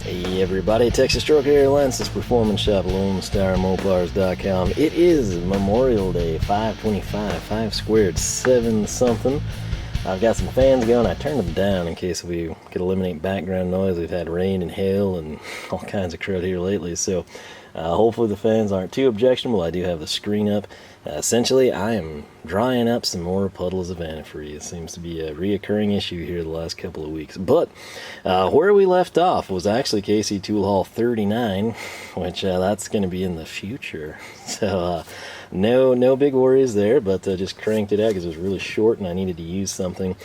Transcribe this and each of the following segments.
Hey everybody, Texas Stroke Air Lenses Performance Shop, LoneStarMopars.com. It is Memorial Day, 5/25, 5 squared, 7 something. I've got some fans going. I turned them down in case we could eliminate background noise. We've had rain and hail and all kinds of crud here lately, so hopefully the fans aren't too objectionable. I do have the screen up. Essentially, I am drying up some more puddles of antifreeze. It seems to be a reoccurring issue here the last couple of weeks. But where we left off was actually KC Tool Haul 39, which that's going to be in the future. So no big worries there, but just cranked it out because it was really short and I needed to use something,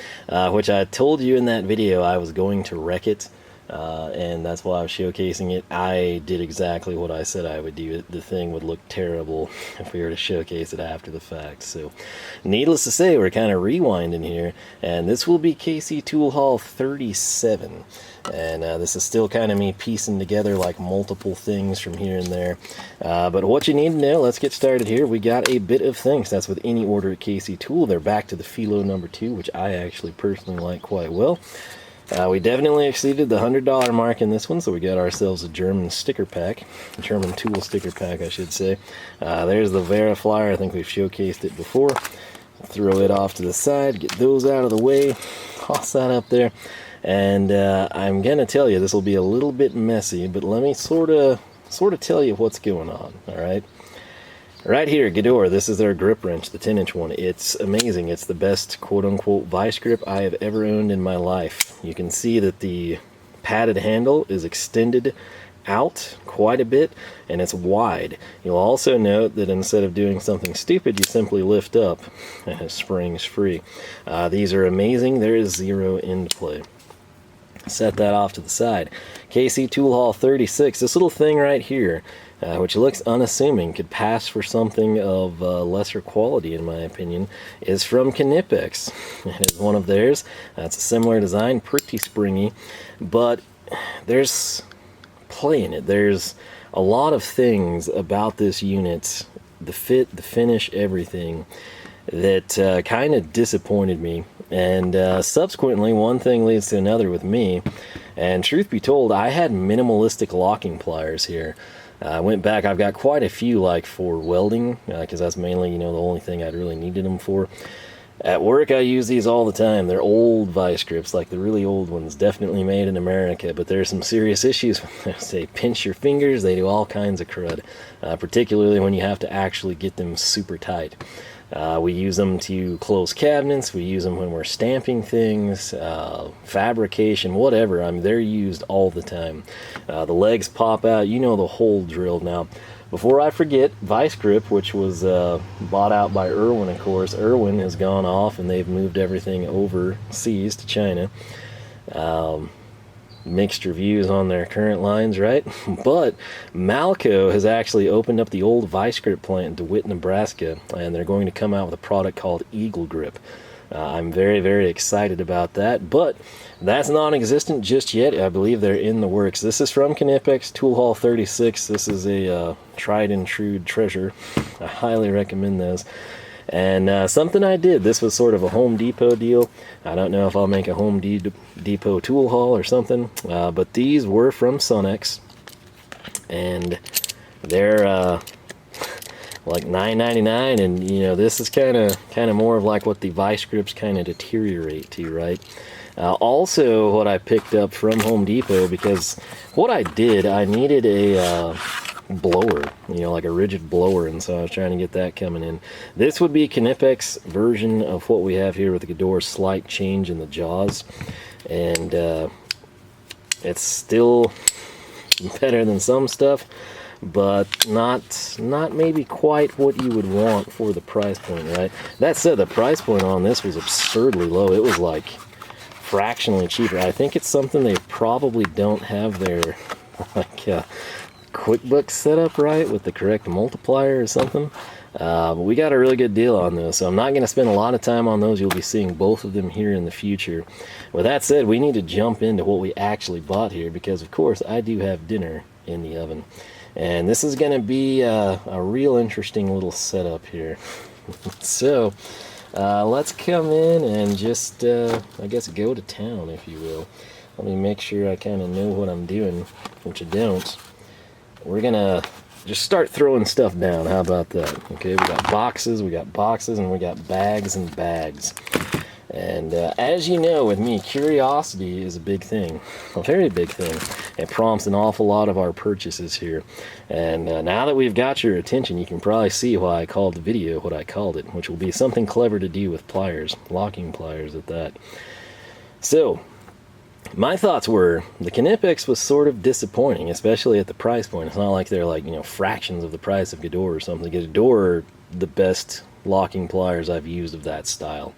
which I told you in that video I was going to wreck it. And that's why I was showcasing it. I did exactly what I said I would do. The thing would look terrible if we were to showcase it after the fact. So needless to say, we're kind of rewinding here, and this will be KC Tool Haul 37. And this is still kind of me piecing together like multiple things from here and there. But what you need to know, let's get started here. We got a bit of things. That's with any order at KC Tool. They're back to the Philo number 2, which I actually personally like quite well. We definitely exceeded the $100 mark in this one, so we got ourselves a German sticker pack, German tool sticker pack, I should say. There's the Vera Flyer. I think we've showcased it before. Throw it off to the side, get those out of the way, toss that up there, and I'm gonna tell you this will be a little bit messy, but let me sort of tell you what's going on. All right. Right here, Gedore, this is their grip wrench, the 10-inch one. It's amazing. It's the best quote-unquote vice grip I have ever owned in my life. You can see that the padded handle is extended out quite a bit, and it's wide. You'll also note that instead of doing something stupid, you simply lift up, and it springs free. These are amazing. There is zero end play. Set that off to the side. KC Tool Haul 36, this little thing right here, which looks unassuming, could pass for something of lesser quality in my opinion, is from Knipex. It is one of theirs. It's a similar design, pretty springy, but there's play in it. There's a lot of things about this unit, the fit, the finish, everything, that kind of disappointed me. And subsequently, one thing leads to another with me. And truth be told, I had minimalistic locking pliers here. I went back, I've got quite a few like for welding, because that's mainly, the only thing I'd really needed them for. At work, I use these all the time. They're old vice grips, like the really old ones, definitely made in America, but there's some serious issues. They pinch your fingers, they do all kinds of crud, particularly when you have to actually get them super tight. We use them to close cabinets, we use them when we're stamping things, fabrication, whatever. I mean, they're used all the time. The legs pop out, the whole drill. Now, before I forget, Vice Grip, which was bought out by Irwin, of course, Irwin has gone off and they've moved everything overseas to China. Mixed reviews on their current lines, right? But Malco has actually opened up the old Vice Grip plant in DeWitt, Nebraska, and they're going to come out with a product called Eagle Grip. I'm very, very excited about that, but that's non-existent just yet. I believe they're in the works. This is from Knipex Tool Haul 36. This is a tried and true treasure. I highly recommend those. And something I did, this was sort of a Home Depot deal. I don't know if I'll make a Home Depot tool haul or something, but these were from Sunex, and they're like $9.99, and this is kind of more of like what the vice grips kind of deteriorate to, right? Also, what I picked up from Home Depot, because what I did, I needed a blower, like a rigid blower, and so I was trying to get that coming in. This would be Knipex version of what we have here with the Gedore, slight change in the jaws, and it's still better than some stuff, but not maybe quite what you would want for the price point, right? That said, the price point on this was absurdly low. It was like fractionally cheaper. I think it's something they probably don't have their like QuickBooks set up right with the correct multiplier or something, but we got a really good deal on those, so I'm not going to spend a lot of time on those. You'll be seeing both of them here in the future. With that said, we need to jump into what we actually bought here, because of course I do have dinner in the oven, and this is going to be a real interesting little setup here. So let's come in and just I guess go to town, if you will. let me make sure I kind of know what I'm doing, which I don't. We're gonna just start throwing stuff down. How about that? Okay, we got boxes, and we got bags and bags. And as you know, with me, curiosity is a big thing, a very big thing. It prompts an awful lot of our purchases here. And now that we've got your attention, you can probably see why I called the video what I called it, which will be something clever to do with pliers, locking pliers at that. So, my thoughts were, the Knipex was sort of disappointing, especially at the price point. It's not like they're like, you know, fractions of the price of Gedore or something. Gedore are the best locking pliers I've used of that style.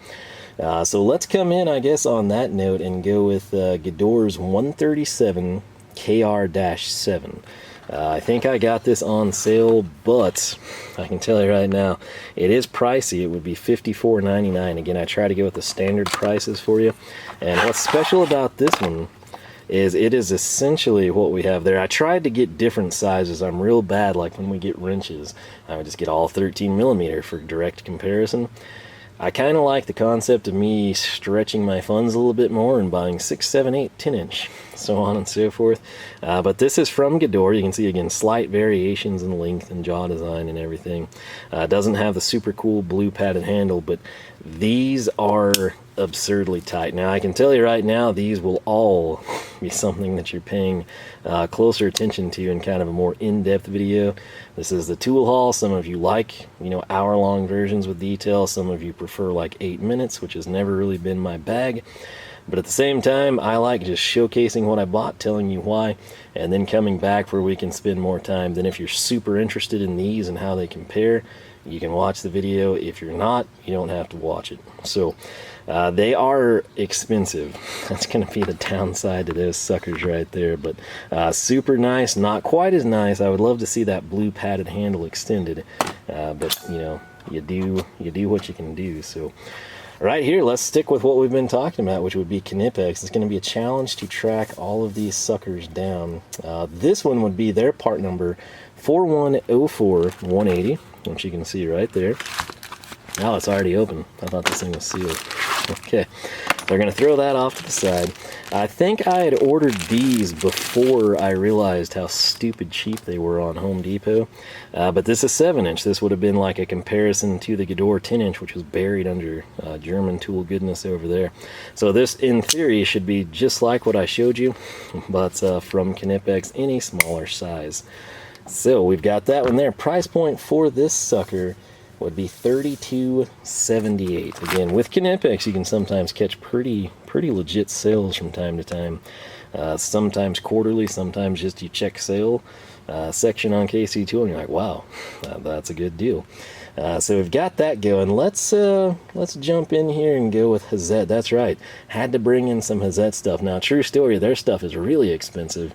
So let's come in, I guess, on that note and go with Gedore's 137 KR-7. I think I got this on sale, but I can tell you right now, it is pricey. It would be $54.99. Again, I try to go with the standard prices for you. And what's special about this one is it is essentially what we have there. I tried to get different sizes. I'm real bad, like when we get wrenches, I would just get all 13 millimeter for direct comparison. I kind of like the concept of me stretching my funds a little bit more and buying 6, 7, 8, 10 inch, so on and so forth. But this is from Gedore. You can see, again, slight variations in length and jaw design and everything. Doesn't have the super cool blue padded handle, but these are absurdly tight. Now, I can tell you right now, these will all be something that you're paying closer attention to in kind of a more in-depth video. This is the tool haul. Some of you like, you know, hour-long versions with detail. Some of you prefer like 8 minutes, which has never really been my bag. But at the same time, I like just showcasing what I bought, telling you why, and then coming back where we can spend more time. Then if you're super interested in these and how they compare, you can watch the video. If you're not, you don't have to watch it. So they are expensive. That's going to be the downside to those suckers right there. But super nice, not quite as nice. I would love to see that blue padded handle extended. But you know, you do what you can do. So right here, let's stick with what we've been talking about, which would be Knipex. It's going to be a challenge to track all of these suckers down. This one would be their part number 4104180, which you can see right there. Oh, it's already open. I thought this thing was sealed. Okay, so we're going to throw that off to the side. I think I had ordered these before I realized how stupid cheap they were on Home Depot. But this is 7-inch. This would have been like a comparison to the Gedore 10-inch, which was buried under German tool goodness over there. So this, in theory, should be just like what I showed you, but from Knipex in a smaller size. So we've got that one there. Price point for this sucker would be $32.78. Again, with Knipex, you can sometimes catch pretty legit sales from time to time. Sometimes quarterly, sometimes just you check sale section on KC Tool and you're like, wow, that's a good deal. So we've got that going. Let's jump in here and go with Hazet. That's right, had to bring in some Hazet stuff. Now, true story, their stuff is really expensive.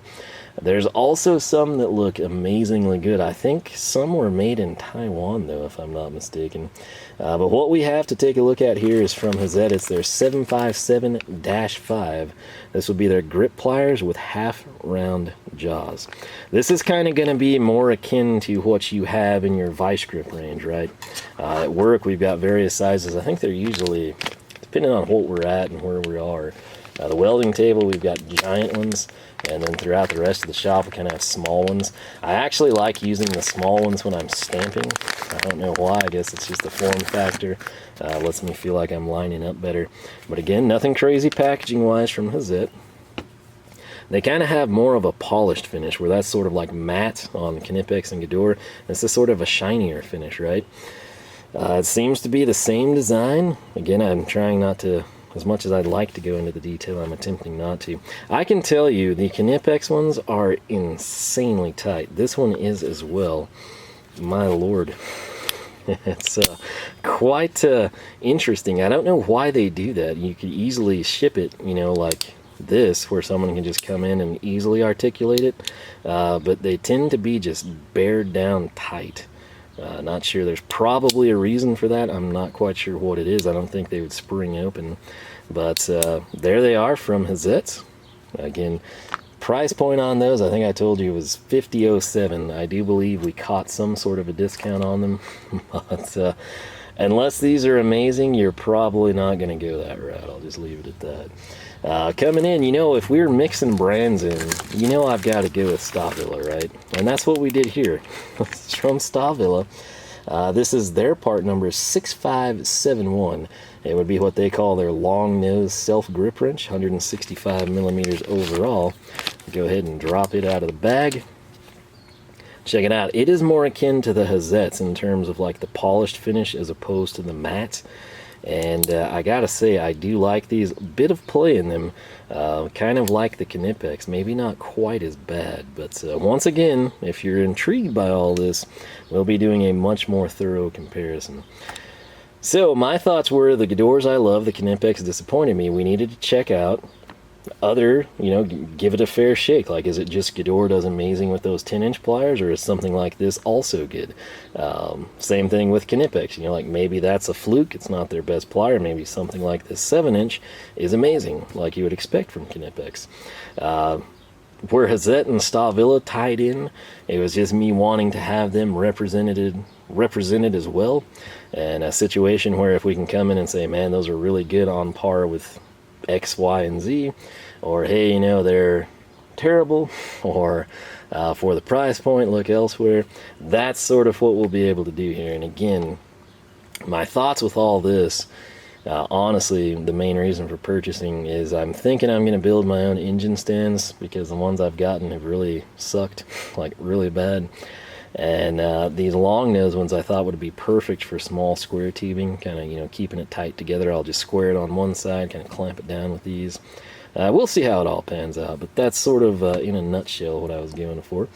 There's also some that look amazingly good. I think some were made in Taiwan, though, if I'm not mistaken. But what we have to take a look at here is from Hazet. It's their 757-5. This would be their grip pliers with half-round jaws. This is kind of going to be more akin to what you have in your Vise-Grip range, right? At work, we've got various sizes. I think they're usually, depending on what we're at and where we are. The welding table, we've got giant ones, and then throughout the rest of the shop, we kind of have small ones. I actually like using the small ones when I'm stamping. I don't know why. I guess it's just the form factor. Lets me feel like I'm lining up better. But again, nothing crazy packaging-wise from Hazet. They kind of have more of a polished finish, where that's sort of like matte on Knipex and Gedore. This is sort of a shinier finish, right? It seems to be the same design. Again, I'm trying not to, as much as I'd like to go into the detail, I'm attempting not to. I can tell you the Knipex ones are insanely tight. This one is as well. My lord. It's quite interesting. I don't know why they do that. You could easily ship it, you know, like this, where someone can just come in and easily articulate it. But they tend to be just bared down tight. Not sure. There's probably a reason for that. I'm not quite sure what it is. I don't think they would spring open. But there they are from Hazet. Again, price point on those, I think I told you, was $50.07. I do believe we caught some sort of a discount on them. But unless these are amazing, you're probably not going to go that route. I'll just leave it at that. Coming in, you know, if we're mixing brands in, you know I've got to go with Stahlwille, right? And that's what we did here. It's from Stahlwille. This is their part number 6571. It would be what they call their long nose self grip wrench, 165 millimeters overall. Go ahead and drop it out of the bag. Check it out. It is more akin to the Hazets in terms of like the polished finish as opposed to the matte. And I gotta say, I do like these. A bit of play in them, kind of like the Knipex. Maybe not quite as bad, but once again, if you're intrigued by all this, we'll be doing a much more thorough comparison. So my thoughts were, the Gedores I love, the Knipex disappointed me. We needed to check out other, you know, give it a fair shake. Like, is it just Gedore does amazing with those 10-inch pliers, or is something like this also good? Same thing with Knipex, you know, like maybe that's a fluke, it's not their best plier. Maybe something like this 7-inch is amazing, like you would expect from Knipex. Where Hazet and Stahlwille tied in, it was just me wanting to have them represented as well. And a situation where if we can come in and say, man, those are really good on par with X, Y, and Z, or hey, you know, they're terrible, or for the price point, look elsewhere. That's sort of what we'll be able to do here. And again, my thoughts with all this, honestly, the main reason for purchasing is I'm thinking I'm going to build my own engine stands, because the ones I've gotten have really sucked, like really bad. And these long nose ones I thought would be perfect for small square tubing, kind of, you know, keeping it tight together. I'll just square it on one side, kind of clamp it down with these. We'll see how it all pans out, but that's sort of in a nutshell what I was going for.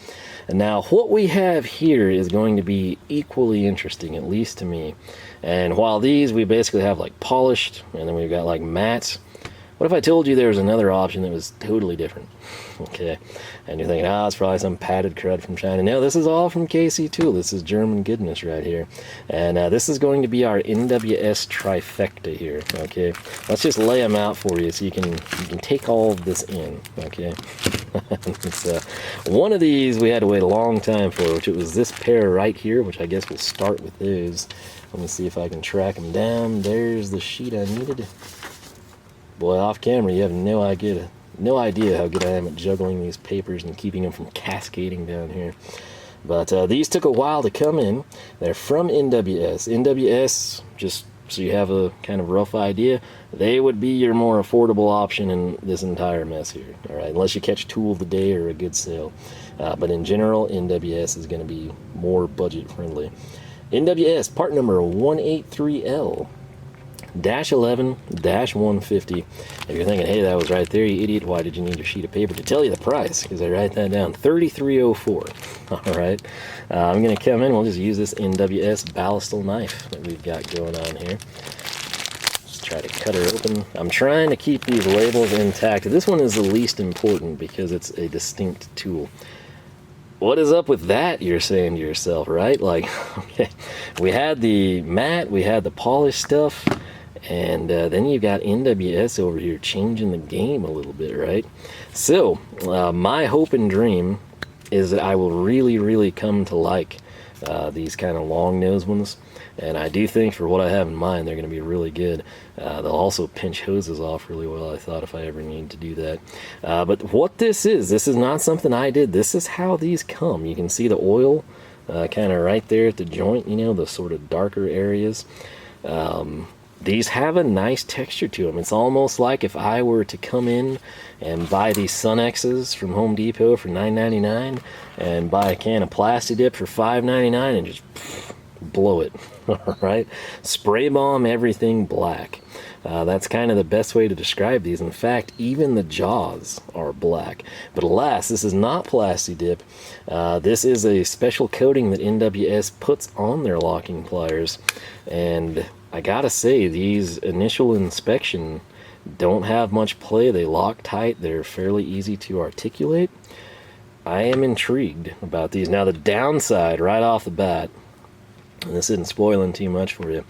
And now what we have here is going to be equally interesting, at least to me. And while these we basically have like polished, and then we've got like matte, what if I told you there was another option that was totally different? Okay, and you're thinking, it's probably some padded crud from China. No, this is all from KC Tool. This is German goodness right here. And this is going to be our NWS Trifecta here. Okay, let's just lay them out for you so you can take all of this in. Okay, it's, one of these we had to wait a long time for, which it was this pair right here, which I guess we'll start with those. Let me see if I can track them down. There's the sheet I needed. Boy, off camera, you have no idea how good I am at juggling these papers and keeping them from cascading down here. But these took a while to come in. They're from NWS. NWS, just so you have a kind of rough idea, they would be your more affordable option in this entire mess here. All right, unless you catch Tool of the Day or a good sale. But in general, NWS is going to be more budget friendly. NWS part number 183L. -11-150. If you're thinking, hey, that was right there, you idiot, why did you need your sheet of paper to tell you the price? Because I write that down, $33.04. All right, I'm going to come in, we'll just use this NWS ballastal knife that we've got going on here. Just try to cut her open. I'm trying to keep these labels intact. This one is the least important because it's a distinct tool. What is up with that, you're saying to yourself, right? Like, okay, we had the matte, we had the polished stuff, and then you got NWS over here changing the game a little bit, right? So my hope and dream is that I will really come to like these kind of long nose ones, and I do think for what I have in mind they're going to be really good. They'll also pinch hoses off really well, I thought, if I ever need to do that. But what this is not something I did. This is how these come. You can see the oil kind of right there at the joint, you know, the sort of darker areas. These have a nice texture to them. It's almost like if I were to come in and buy these Sunexes from Home Depot for $9.99 and buy a can of Plasti Dip for $5.99 and just blow it, all right? Spray bomb everything black. That's kind of the best way to describe these. In fact, even the jaws are black. But alas, this is not Plasti Dip. This is a special coating that NWS puts on their locking pliers. And I gotta say, these initial inspection don't have much play. They lock tight. They're fairly easy to articulate. I am intrigued about these. Now, the downside right off the bat, and this isn't spoiling too much for you,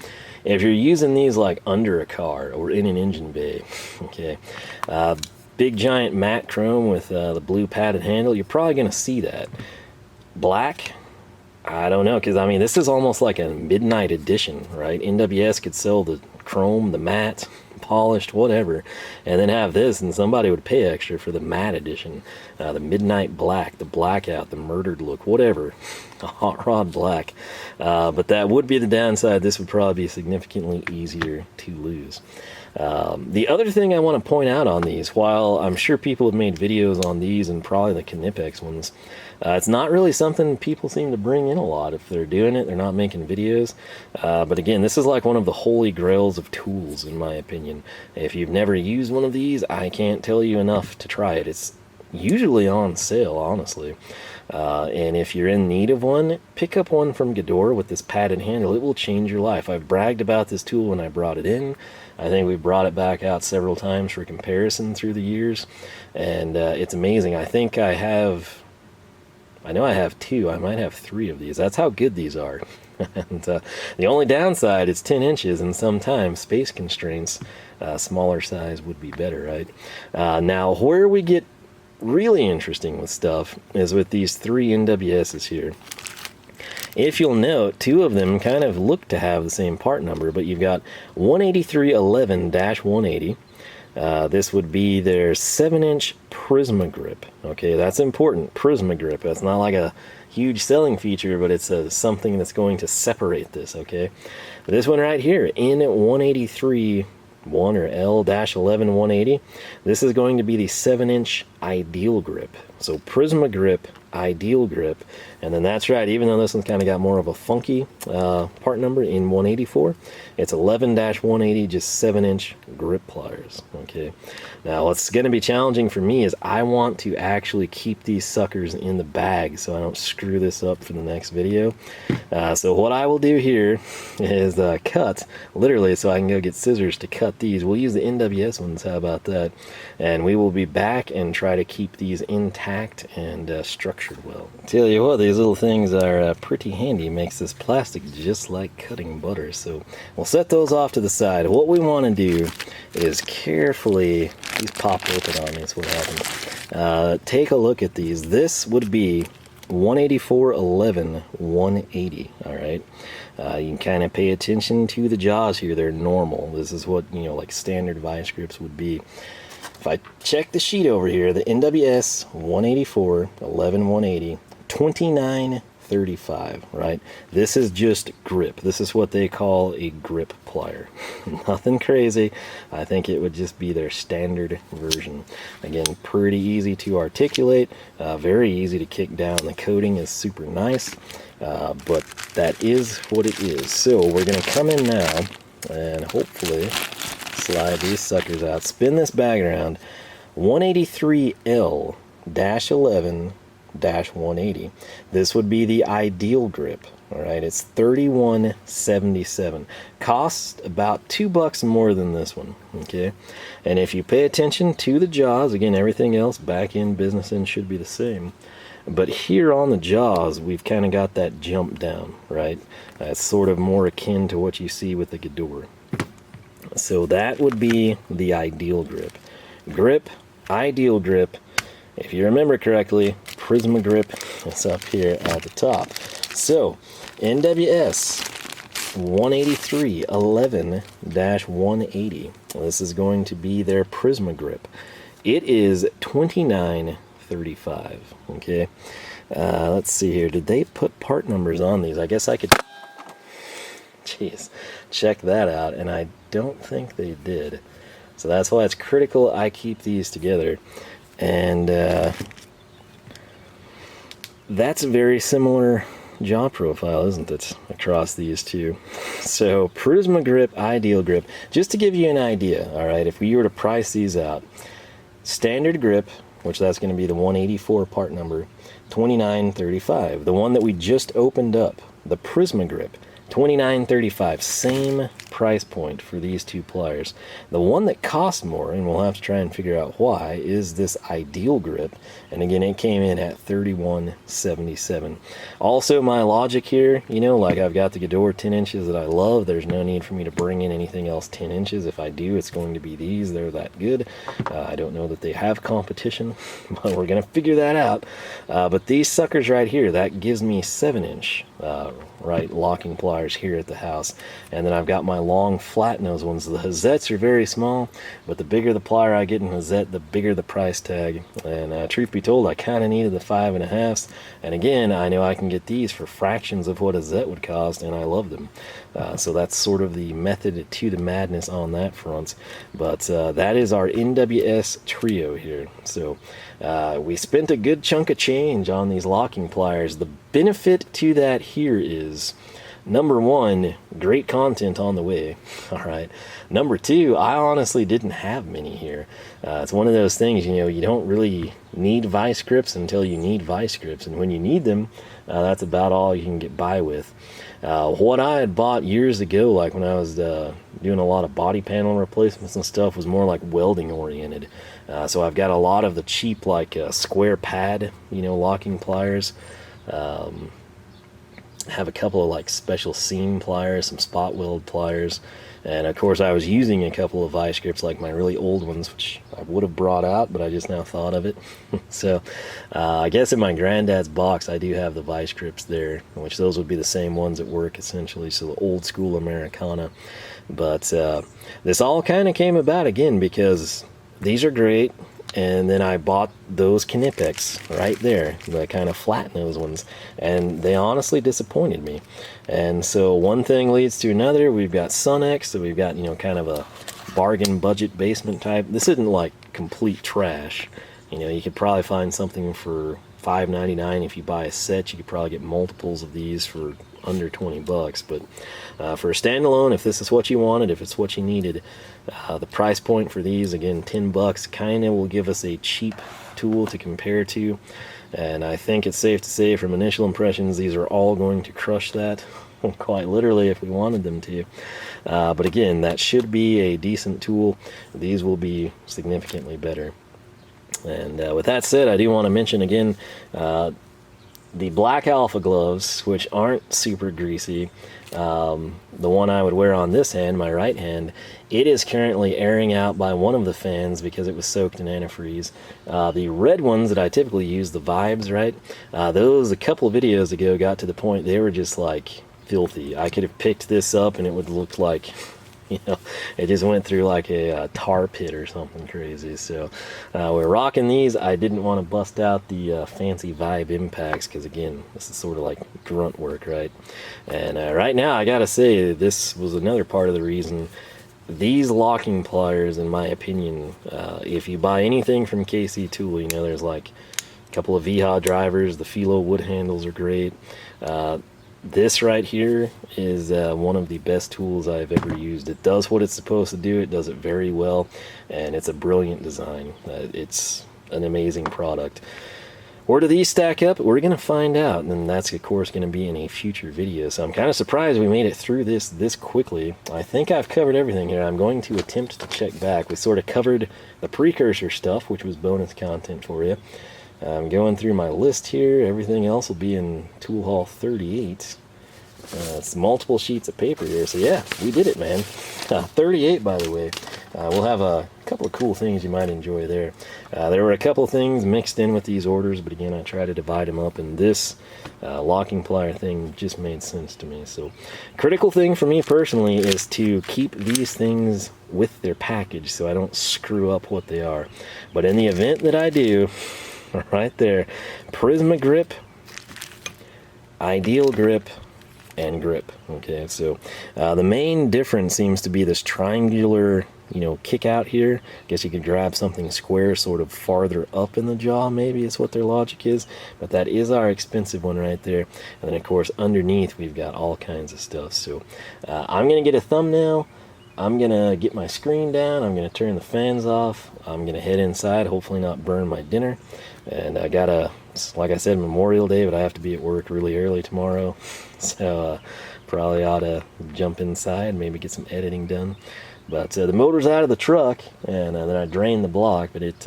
if you're using these like under a car or in an engine bay, okay, big giant matte chrome with the blue padded handle, you're probably going to see that. Black, I don't know, because I mean, this is almost like a midnight edition, right? NWS could sell the chrome, the matte, polished, whatever, and then have this, and somebody would pay extra for the matte edition, the midnight black, the blackout, the murdered look, whatever, a hot rod black. But that would be the downside. This would probably be significantly easier to lose. The other thing I want to point out on these, while I'm sure people have made videos on these and probably the Knipex ones, it's not really something people seem to bring in a lot. If they're doing it, they're not making videos. But again, this is like one of the holy grails of tools, in my opinion. If you've never used one of these, I can't tell you enough to try it. It's usually on sale, honestly. And if you're in need of one, pick up one from Gedore with this padded handle. It will change your life. I've bragged about this tool when I brought it in. I think we brought it back out several times for comparison through the years, and it's amazing. I think I know I have two. I might have three of these. That's how good these are. And the only downside is 10 inches, and sometimes space constraints, smaller size would be better, right? Now, where we get really interesting with stuff is with these three NWSs here. If you'll note, two of them kind of look to have the same part number, but you've got 18311-180. This would be their 7-inch Prisma grip. Okay, that's important. Prisma grip. That's not like a huge selling feature, but it's something that's going to separate this. Okay, this one right here in 183 1 or L-11-180, this is going to be the 7-inch ideal grip. So Prisma grip, ideal grip, and then that's right, even though this one's kind of got more of a funky part number in 184, it's 11-180, just 7-inch grip pliers. Okay, now what's going to be challenging for me is I want to actually keep these suckers in the bag so I don't screw this up for the next video. So what I will do here is cut, literally, so I can go get scissors to cut these. We'll use the NWS ones, how about that? And we will be back and try to keep these intact and structured well. Tell you what, these little things are pretty handy. Makes this plastic just like cutting butter. So we'll set those off to the side. What we want to do is carefully, these popped open on me, that's what happened. Take a look at these. This would be 184-11-180. All right, you can kind of pay attention to the jaws here. They're normal. This is what, you know, like standard vice grips would be. If I check the sheet over here, the NWS 184-11-180, 29.35, right? This is just grip. This is what they call a grip plier. Nothing crazy. I think it would just be their standard version. Again, pretty easy to articulate, very easy to kick down. The coating is super nice, but that is what it is. So we're going to come in now and hopefully slide these suckers out, spin this bag around. 183L-11-180. This would be the ideal grip. All right, it's $31.77. Costs about $2 more than this one. Okay, and if you pay attention to the jaws, again, everything else back end, business end should be the same. But here on the jaws, we've kind of got that jump down, right? It's sort of more akin to what you see with the Gedore. So that would be the ideal grip. Grip, ideal grip. If you remember correctly, Prisma grip is up here at the top. So NWS 183-11-180. This is going to be their Prisma grip. It is $29.35. Okay, let's see here. Did they put part numbers on these? I guess I could. Jeez, check that out, and I don't think they did. So that's why it's critical I keep these together. And that's a very similar jaw profile, isn't it, across these two? So Prisma grip, ideal grip. Just to give you an idea, all right, if we were to price these out, standard grip, which that's going to be the 184 part number, $29.35. The one that we just opened up, the Prisma grip, $29.35, same price point for these two pliers. The one that costs more, and we'll have to try and figure out why, is this ideal grip, and again, it came in at $31.77. Also, my logic here, you know, like I've got the Gedore 10 inches that I love. There's no need for me to bring in anything else 10 inches. If I do, it's going to be these. They're that good. I don't know that they have competition, but we're going to figure that out. But these suckers right here, that gives me 7-inch right, locking pliers here at the house. And then I've got my long flat nose ones. The Hazets are very small, but the bigger the plier I get in Hazet, the bigger the price tag. And truth be told, I kind of needed the 5.5s. And again, I know I can get these for fractions of what a Hazet would cost, and I love them. So that's sort of the method to the madness on that front. But that is our NWS trio here. So we spent a good chunk of change on these locking pliers. The benefit to that here is, number one, great content on the way. All right. Number two, I honestly didn't have many here. It's one of those things, you know, you don't really need vice grips until you need vice grips, and when you need them, that's about all you can get by with. What I had bought years ago, like when I was doing a lot of body panel replacements and stuff, was more like welding oriented. So I've got a lot of the cheap, like square pad, you know, locking pliers. Have a couple of like special seam pliers, some spot weld pliers, and of course I was using a couple of vice grips, like my really old ones, which I would have brought out, but I just now thought of it. So I guess in my granddad's box I do have the vice grips there, which those would be the same ones at work essentially, so the old school Americana. But this all kind of came about again because these are great. And then I bought those Knipex right there, the kind of flat nose ones, and they honestly disappointed me. And so one thing leads to another. We've got Sunex, so we've got, you know, kind of a bargain budget basement type. This isn't like complete trash. You know, you could probably find something for $5.99 if you buy a set. You could probably get multiples of these for under 20 bucks. But for a standalone, if this is what you wanted, if it's what you needed, the price point for these, again, 10 bucks, kind of will give us a cheap tool to compare to. And I think it's safe to say from initial impressions, these are all going to crush that, quite literally, if we wanted them to. But again, that should be a decent tool. These will be significantly better. And with that said, I do want to mention again, the Black Alpha gloves, which aren't super greasy. The one I would wear on this hand, my right hand, it is currently airing out by one of the fans because it was soaked in antifreeze. The red ones that I typically use, the Vibes, right? Those a couple of videos ago got to the point they were just like filthy. I could have picked this up and it would look like, you know, it just went through like a tar pit or something crazy. So we're rocking these. I didn't want to bust out the fancy Vibe impacts because, again, this is sort of like grunt work, right? And right now, I gotta say, this was another part of the reason. These locking pliers, in my opinion, if you buy anything from KC Tool, you know, there's like a couple of VHA drivers. The Philo wood handles are great. This right here is one of the best tools I've ever used. It does what it's supposed to do. It does it very well, and it's a brilliant design. It's an amazing product. Where do these stack up? We're going to find out, and that's, of course, going to be in a future video. So I'm kind of surprised we made it through this quickly. I think I've covered everything here. I'm going to attempt to check back. We sort of covered the precursor stuff, which was bonus content for you. I'm going through my list here. Everything else will be in Tool Haul 38. It's multiple sheets of paper here, so yeah, we did it, man. 38, by the way. We'll have a couple of cool things you might enjoy there. There were a couple of things mixed in with these orders, but again, I try to divide them up, and this locking plier thing just made sense to me. So, critical thing for me personally is to keep these things with their package so I don't screw up what they are. But in the event that I do, right there, Prisma grip, ideal grip, and grip. Okay, so the main difference seems to be this triangular, you know, kick out here. I guess you could grab something square sort of farther up in the jaw, maybe is what their logic is, but that is our expensive one right there. And then of course underneath we've got all kinds of stuff. So I'm gonna get a thumbnail, I'm gonna get my screen down, I'm gonna turn the fans off, I'm gonna head inside, hopefully not burn my dinner. And I got like I said, Memorial Day, but I have to be at work really early tomorrow. So probably ought to jump inside, maybe get some editing done. But the motor's out of the truck, and then I drained the block, but it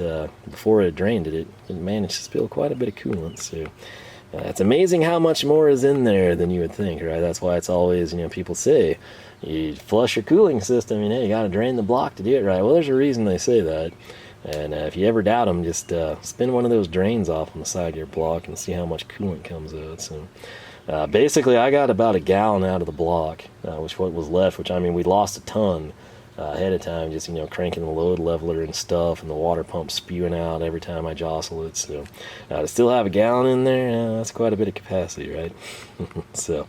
before it drained it managed to spill quite a bit of coolant. So it's amazing how much more is in there than you would think, right? That's why it's always, you know, people say, you flush your cooling system, you know, you got to drain the block to do it right. Well, there's a reason they say that. And if you ever doubt them, just spin one of those drains off on the side of your block and see how much coolant comes out. So Basically, I got about a gallon out of the block, which what was left, which I mean, we lost a ton ahead of time, just, you know, cranking the load leveler and stuff, and the water pump spewing out every time I jostle it. So to still have a gallon in there, that's quite a bit of capacity, right? So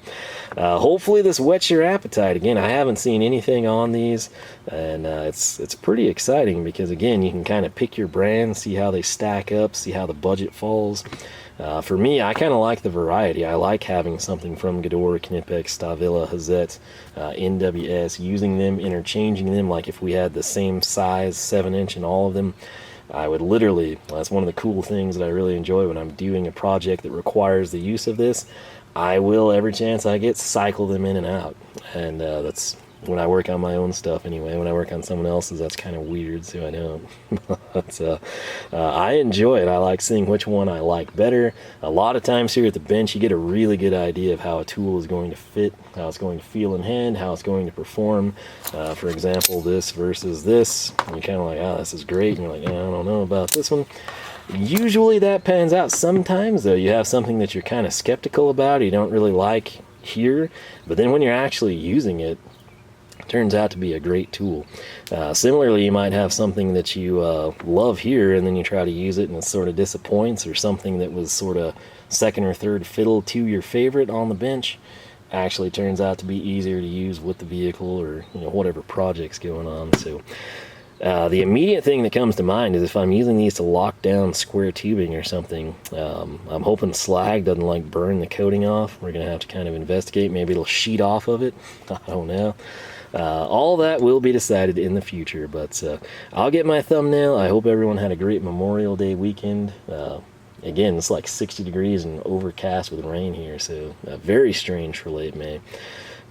hopefully this whets your appetite. Again, I haven't seen anything on these, and it's pretty exciting because, again, you can kind of pick your brand, see how they stack up, see how the budget falls. For me, I kind of like the variety. I like having something from Gedore, Knipex, Stahlwille, Hazet, NWS, using them, interchanging them. Like if we had the same size 7-inch in all of them, I would literally, that's one of the cool things that I really enjoy when I'm doing a project that requires the use of this. I will, every chance I get, cycle them in and out. And that's when I work on my own stuff anyway. When I work on someone else's, that's kind of weird, so I don't. But I enjoy it. I like seeing which one I like better. A lot of times here at the bench, you get a really good idea of how a tool is going to fit, how it's going to feel in hand, how it's going to perform. For example, this versus this. And you're kind of like, oh, this is great. And you're like, yeah, I don't know about this one. Usually that pans out. Sometimes, though, you have something that you're kind of skeptical about, you don't really like here, but then when you're actually using it, turns out to be a great tool. Similarly, you might have something that you love here, and then you try to use it and it sort of disappoints, or something that was sort of second or third fiddle to your favorite on the bench actually turns out to be easier to use with the vehicle, or, you know, whatever project's going on. So the immediate thing that comes to mind is if I'm using these to lock down square tubing or something, I'm hoping slag doesn't like burn the coating off. We're gonna have to kind of investigate. Maybe it'll sheet off of it. I don't know. All that will be decided in the future, but I'll get my thumbnail. I hope everyone had a great Memorial Day weekend. Again, it's like 60 degrees and overcast with rain here, so very strange for late May.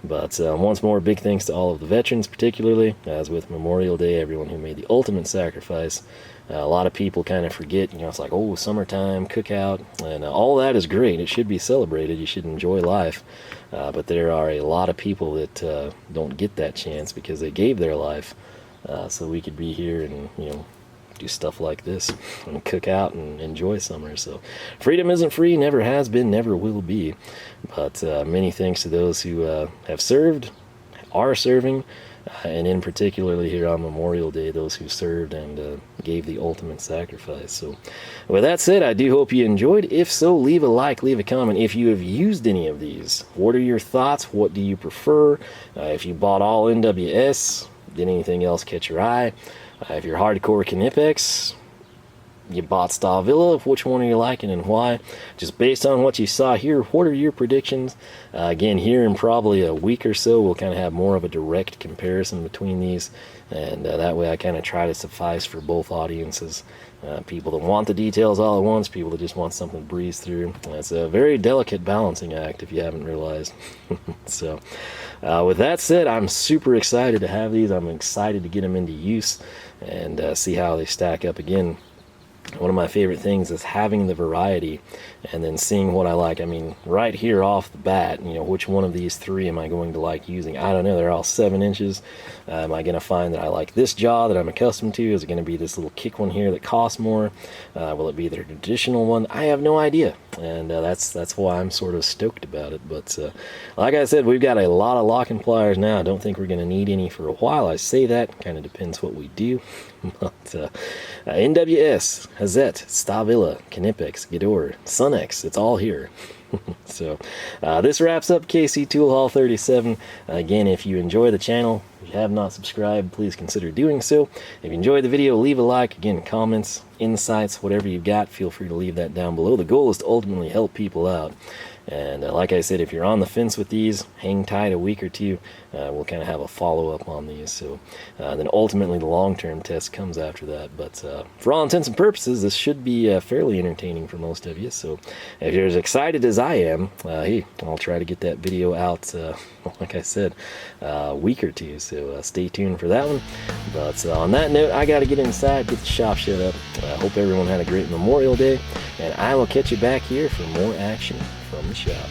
But once more, big thanks to all of the veterans, particularly, as with Memorial Day, everyone who made the ultimate sacrifice. A lot of people kind of forget, you know, it's like, oh, summertime, cookout, and all that is great. It should be celebrated. You should enjoy life. But there are a lot of people that don't get that chance because they gave their life so we could be here and, you know, do stuff like this and cook out and enjoy summer. So freedom isn't free, never has been, never will be. But many thanks to those who have served, are serving, and in particularly here on Memorial Day, those who served and gave the ultimate sacrifice. So with that said, I do hope you enjoyed. If so, leave a like, leave a comment. If you have used any of these, what are your thoughts? What do you prefer? If you bought all NWS, did anything else catch your eye? If you're hardcore Knipex, you bought Stahlwille, which one are you liking and why? Just based on what you saw here, what are your predictions? Again, here in probably a week or so, we'll kind of have more of a direct comparison between these, and that way I kind of try to suffice for both audiences. People that want the details all at once, people that just want something to breeze through. It's a very delicate balancing act, if you haven't realized. So with that said, I'm super excited to have these. I'm excited to get them into use and see how they stack up. Again, one of my favorite things is having the variety and then seeing what I like. I mean, right here off the bat, you know, which one of these three am I going to like using? I don't know. They're all 7 inches. Am I going to find that I like this jaw that I'm accustomed to? Is it going to be this little kick one here that costs more? Will it be the traditional one? I have no idea. And that's why I'm sort of stoked about it. But like I said, we've got a lot of locking pliers now. I don't think we're going to need any for a while. I say that. Kind of depends what we do. But NWS, Hazet, Stahlwille, Knipex, Gedore, Sunex, it's all here. So this wraps up KC Tool Haul 37. Again, if you enjoy the channel, if you have not subscribed, please consider doing so. If you enjoyed the video, leave a like. Again, comments, insights, whatever you've got, feel free to leave that down below. The goal is to ultimately help people out. And like I said, if you're on the fence with these, hang tight a week or two. We'll kind of have a follow-up on these. So then ultimately the long-term test comes after that. But for all intents and purposes, this should be fairly entertaining for most of you. So if you're as excited as I am, hey, I'll try to get that video out, like I said, a week or two. So stay tuned for that one. But on that note, I got to get inside, get the shop shut up. I hope everyone had a great Memorial Day. And I will catch you back here for more action from the shop.